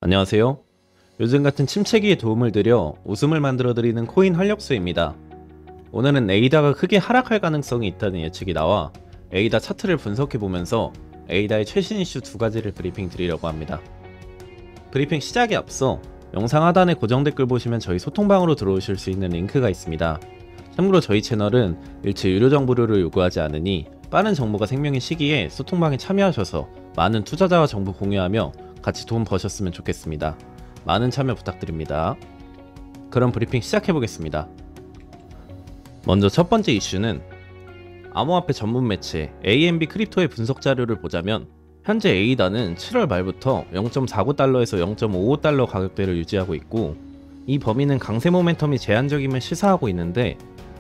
안녕하세요. 요즘 같은 침체기에 도움을 드려 웃음을 만들어드리는 코인 활력소입니다. 오늘은 에이다가 크게 하락할 가능성이 있다는 예측이 나와 에이다 차트를 분석해보면서 에이다의 최신 이슈 두 가지를 브리핑 드리려고 합니다. 브리핑 시작에 앞서 영상 하단에 고정 댓글 보시면 저희 소통방으로 들어오실 수 있는 링크가 있습니다. 참고로 저희 채널은 일체 유료 정보료를 요구하지 않으니 빠른 정보가 생명인 시기에 소통방에 참여하셔서 많은 투자자와 정보 공유하며 같이 돈 버셨으면 좋겠습니다. 많은 참여 부탁드립니다. 그럼 브리핑 시작해보겠습니다. 먼저 첫 번째 이슈는 암호화폐 전문 매체 AMB 크립토의 분석 자료를 보자면 현재 에이다는 7월 말부터 0.49달러에서 0.55달러 가격대를 유지하고 있고, 이 범위는 강세 모멘텀이 제한적임을 시사하고 있는데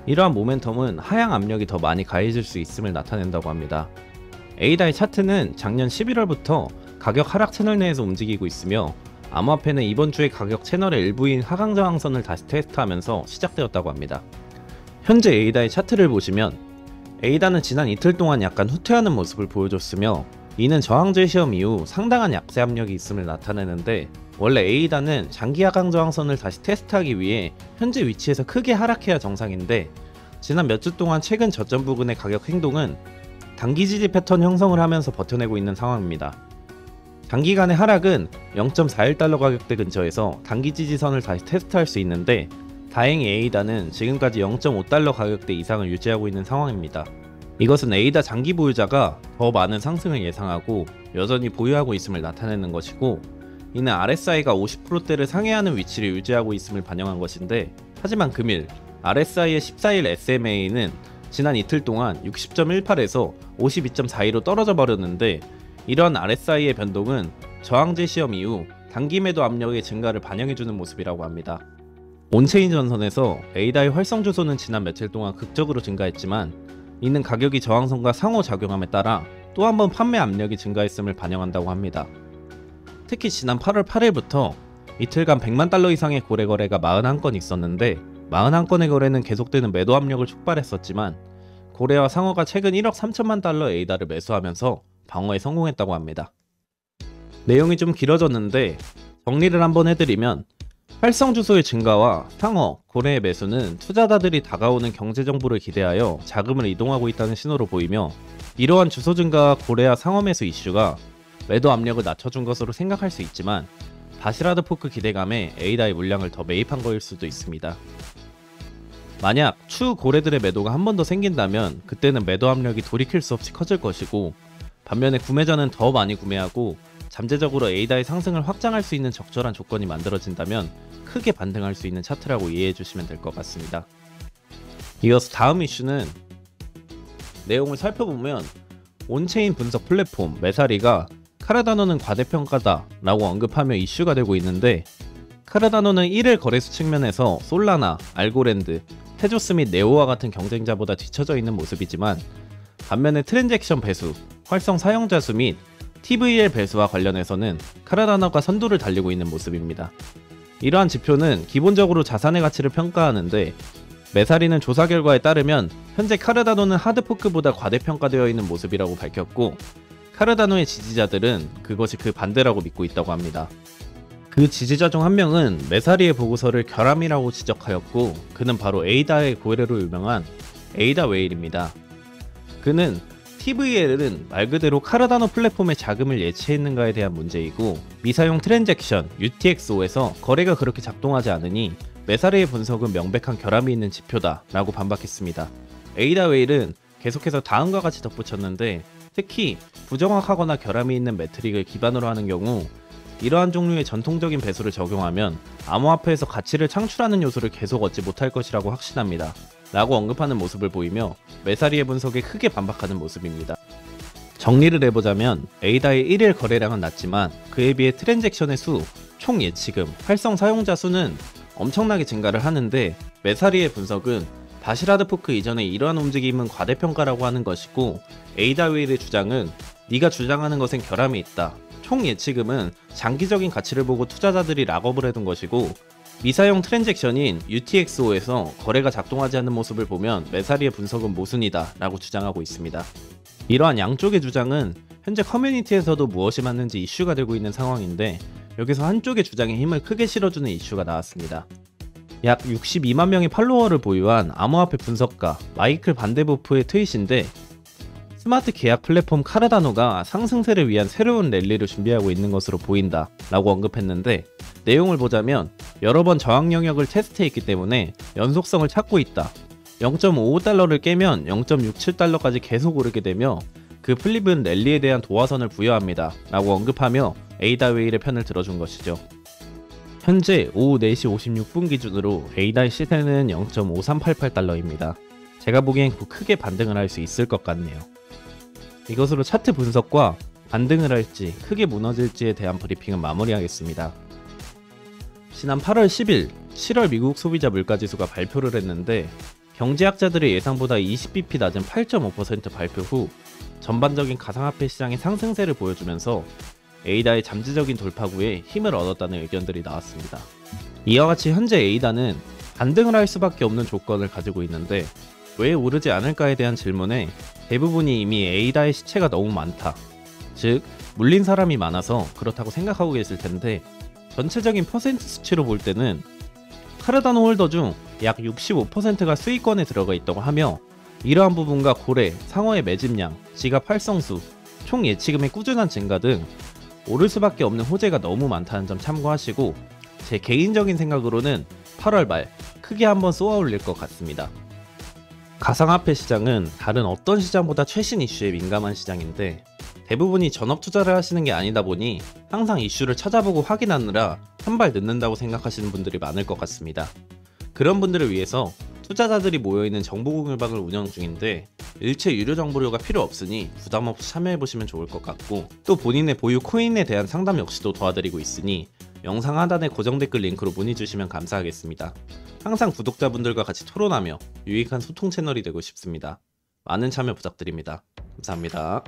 이러한 모멘텀은 하향 압력이 더 많이 가해질 수 있음을 나타낸다고 합니다. 에이다의 차트는 작년 11월부터 가격 하락 채널 내에서 움직이고 있으며 암호화폐는 이번 주에 가격 채널의 일부인 하강 저항선을 다시 테스트하면서 시작되었다고 합니다. 현재 에이다의 차트를 보시면 에이다는 지난 이틀 동안 약간 후퇴하는 모습을 보여줬으며, 이는 저항제 시험 이후 상당한 약세 압력이 있음을 나타내는데, 원래 에이다는 장기 하강 저항선을 다시 테스트하기 위해 현재 위치에서 크게 하락해야 정상인데, 지난 몇 주 동안 최근 저점 부근의 가격 행동은 단기 지지 패턴 형성을 하면서 버텨내고 있는 상황입니다. 단기간의 하락은 0.41달러 가격대 근처에서 단기 지지선을 다시 테스트할 수 있는데, 다행히 에이다는 지금까지 0.5달러 가격대 이상을 유지하고 있는 상황입니다. 이것은 에이다 장기 보유자가 더 많은 상승을 예상하고 여전히 보유하고 있음을 나타내는 것이고, 이는 RSI가 50%대를 상회하는 위치를 유지하고 있음을 반영한 것인데, 하지만 금일 RSI의 14일 SMA는 지난 이틀 동안 60.18에서 52.42로 떨어져 버렸는데, 이러한 RSI의 변동은 저항제 시험 이후 단기 매도 압력의 증가를 반영해주는 모습이라고 합니다. 온체인 전선에서 에이다의 활성 주소는 지난 며칠 동안 극적으로 증가했지만, 이는 가격이 저항선과 상호작용함에 따라 또 한 번 판매 압력이 증가했음을 반영한다고 합니다. 특히 지난 8월 8일부터 이틀간 100만 달러 이상의 고래 거래가 41건 있었는데, 41건의 거래는 계속되는 매도 압력을 촉발했었지만 고래와 상어가 최근 1억 3천만 달러 에이다를 매수하면서 방어에 성공했다고 합니다. 내용이 좀 길어졌는데 정리를 한번 해드리면, 활성 주소의 증가와 상어, 고래의 매수는 투자자들이 다가오는 경제 정보를 기대하여 자금을 이동하고 있다는 신호로 보이며, 이러한 주소 증가와 고래와 상어 매수 이슈가 매도 압력을 낮춰준 것으로 생각할 수 있지만, 바시라드 포크 기대감에 에이다의 물량을 더 매입한 거일 수도 있습니다. 만약 추후 고래들의 매도가 한 번 더 생긴다면 그때는 매도 압력이 돌이킬 수 없이 커질 것이고, 반면에 구매자는 더 많이 구매하고 잠재적으로 에이다의 상승을 확장할 수 있는 적절한 조건이 만들어진다면 크게 반등할 수 있는 차트라고 이해해 주시면 될 것 같습니다. 이어서 다음 이슈는, 내용을 살펴보면 온체인 분석 플랫폼 메사리가 카르다노는 과대평가다 라고 언급하며 이슈가 되고 있는데, 카르다노는 1일 거래수 측면에서 솔라나, 알고랜드, 테조스 및 네오와 같은 경쟁자보다 뒤처져 있는 모습이지만, 반면에 트랜잭션 배수, 활성 사용자 수 및 TVL 배수와 관련해서는 카르다노가 선두를 달리고 있는 모습입니다. 이러한 지표는 기본적으로 자산의 가치를 평가하는데, 메사리는 조사 결과에 따르면 현재 카르다노는 하드포크보다 과대평가되어 있는 모습이라고 밝혔고, 카르다노의 지지자들은 그것이 그 반대라고 믿고 있다고 합니다. 그 지지자 중 한 명은 메사리의 보고서를 결함이라고 지적하였고, 그는 바로 에이다의 고래로 유명한 에이다 웨일입니다. 그는 TVL은 말 그대로 카르다노 플랫폼의 자금을 예치했는가에 대한 문제이고, 미사용 트랜잭션 UTXO에서 거래가 그렇게 작동하지 않으니 메사리의 분석은 명백한 결함이 있는 지표다 라고 반박했습니다. 에이다 웨일은 계속해서 다음과 같이 덧붙였는데, 특히 부정확하거나 결함이 있는 매트릭을 기반으로 하는 경우 이러한 종류의 전통적인 배수를 적용하면 암호화폐에서 가치를 창출하는 요소를 계속 얻지 못할 것이라고 확신합니다 라고 언급하는 모습을 보이며 메사리의 분석에 크게 반박하는 모습입니다. 정리를 해보자면, 에이다의 1일 거래량은 낮지만 그에 비해 트랜잭션의 수, 총 예치금, 활성 사용자 수는 엄청나게 증가를 하는데, 메사리의 분석은 바시라드 포크 이전의 이러한 움직임은 과대평가라고 하는 것이고, 에이다 웨일의 주장은 네가 주장하는 것엔 결함이 있다, 총 예치금은 장기적인 가치를 보고 투자자들이 락업을 해둔 것이고, 미사용 트랜잭션인 UTXO에서 거래가 작동하지 않는 모습을 보면 메사리의 분석은 모순이다 라고 주장하고 있습니다. 이러한 양쪽의 주장은 현재 커뮤니티에서도 무엇이 맞는지 이슈가 되고 있는 상황인데, 여기서 한쪽의 주장에 힘을 크게 실어주는 이슈가 나왔습니다. 약 62만 명의 팔로워를 보유한 암호화폐 분석가 마이클 반데보프의 트윗인데, 스마트 계약 플랫폼 카르다노가 상승세를 위한 새로운 랠리를 준비하고 있는 것으로 보인다 라고 언급했는데, 내용을 보자면 여러 번 저항 영역을 테스트했기 때문에 연속성을 찾고 있다. 0.55달러를 깨면 0.67달러까지 계속 오르게 되며 그 플립은 랠리에 대한 도화선을 부여합니다 라고 언급하며 에이다 웨일의 편을 들어준 것이죠. 현재 오후 4시 56분 기준으로 에이다의 시세는 0.5388달러입니다. 제가 보기엔 크게 반등을 할 수 있을 것 같네요. 이것으로 차트 분석과 반등을 할지 크게 무너질지에 대한 브리핑은 마무리하겠습니다. 지난 8월 10일 7월 미국 소비자 물가지수가 발표를 했는데, 경제학자들의 예상보다 20bp 낮은 8.5% 발표 후 전반적인 가상화폐 시장의 상승세를 보여주면서 에이다의 잠재적인 돌파구에 힘을 얻었다는 의견들이 나왔습니다. 이와 같이 현재 에이다는 반등을 할 수밖에 없는 조건을 가지고 있는데, 왜 오르지 않을까에 대한 질문에 대부분이 이미 에이다의 시체가 너무 많다, 즉 물린 사람이 많아서 그렇다고 생각하고 계실 텐데, 전체적인 퍼센트 수치로 볼 때는 카르다노 홀더 중 약 65%가 수익권에 들어가 있다고 하며, 이러한 부분과 고래, 상어의 매집량, 지갑 활성수, 총 예치금의 꾸준한 증가 등 오를 수밖에 없는 호재가 너무 많다는 점 참고하시고, 제 개인적인 생각으로는 8월 말 크게 한번 쏘아 올릴 것 같습니다. 가상화폐 시장은 다른 어떤 시장보다 최신 이슈에 민감한 시장인데, 대부분이 전업 투자를 하시는 게 아니다 보니 항상 이슈를 찾아보고 확인하느라 한 발 늦는다고 생각하시는 분들이 많을 것 같습니다. 그런 분들을 위해서 투자자들이 모여있는 정보공유방을 운영 중인데, 일체 유료 정보료가 필요 없으니 부담 없이 참여해보시면 좋을 것 같고, 또 본인의 보유 코인에 대한 상담 역시도 도와드리고 있으니 영상 하단의 고정 댓글 링크로 문의 주시면 감사하겠습니다. 항상 구독자분들과 같이 토론하며 유익한 소통 채널이 되고 싶습니다. 많은 참여 부탁드립니다. 감사합니다.